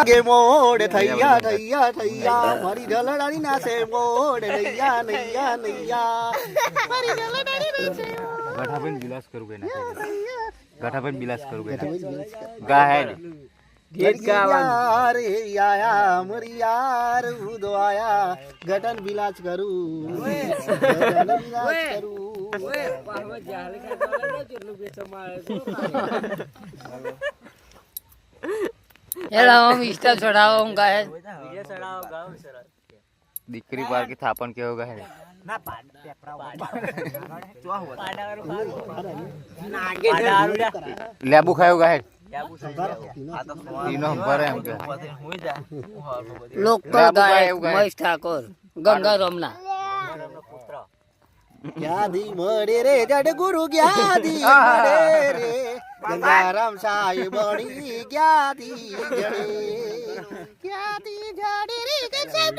गे मोड़ थैया थैया थैया मारी ढलडानी नाचे मोड़ नैया नैया नैया मारी ढलडानी नाचे गठापन बिलास करू गए ना गठापन बिलास करू गए ना गा है गीत गावा रे आया मरी यार उदो आया गठन बिलास करू गठन बिलास करू ओए पाहवा जाले का तो चुल्लू के समाए એલા હું ઇસ્ટા ચડાવો હું ગાય વિડિયો ચડાવો ગાવ સર દીકરી પાર की થાપણ કેવો ગા है ના પાડ પેપરા પાડાવાળો નાગે લેબુ ખાયો ગા है લેબુ तीनों हम पर हम के હોઈ જા લોકલ ગાય મહેશ ઠાકોર ગંગા રમના પુત્ર જ્ઞાતિ મળે રે જડ ગુરુ જ્ઞાતિ મળે રે ગંગારામ સાહેબ બણી જ્ઞાતિ જડે જ્ઞાતિ જડે રે સાહેબ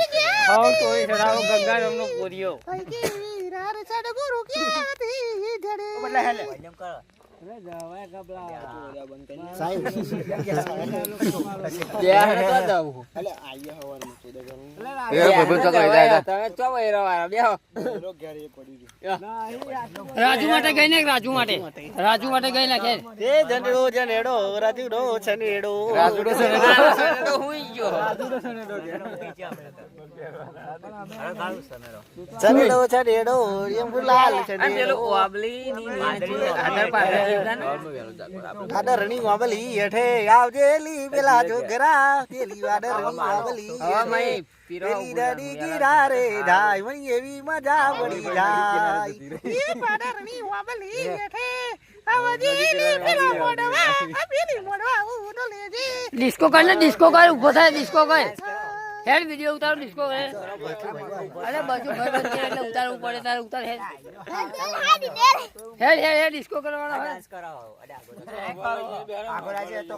હાઉ તોય ચડાવો ગંગા રમનો પૂરિયો જ્ઞાતિ રાર જડ ગુરુ જ્ઞાતિ જડે બદલા હેલે એમ કરો અરે જાવા કબલા ચોર્યા બંધ કરી સાહેબ ત્યાં તો જાવ એટલે આયા હવારમાં ચોદા કરું એ બબન તો કહી જાય તમે ચો વૈરો વાળા બેહો રો ઘરે પડી ગયું રાજુ માટે ગઈ ને રાજુ માટે ગઈ ના ખેર તે જનેડો જનેડો રાજુડો છનેડો રાજુડો છે ને તો હુઈ ગયો છનેડો છનેડો એમ ગુલાલ આ પેલો છનેડો ઓબલી ની આધાર પાસે વાડરની વાબલી હેઠે આવજેલી પેલા જોગરા પેલી વાડરની વાબલી હવે મય પીરો પેલી ડડી ગીરા રે ધાય મણી એવી મજા પડી જાય એ વાડરની વાબલી હેઠે આવજેલી પેલા મોડવા આ પેલી મોડવા ઉનો લેજે ડિસ્કો કર ઊભો થાય ડિસ્કો કર હેડ વિડિયો ઉતારો ડિસ્કો કર અરે બાજુ ઘર બંધ એટલે ઉતારવું પડે તારે ઉતાર હેડ ડિસ્કો કરવાનો કરાવો અડે આગળ આગળ આજે તો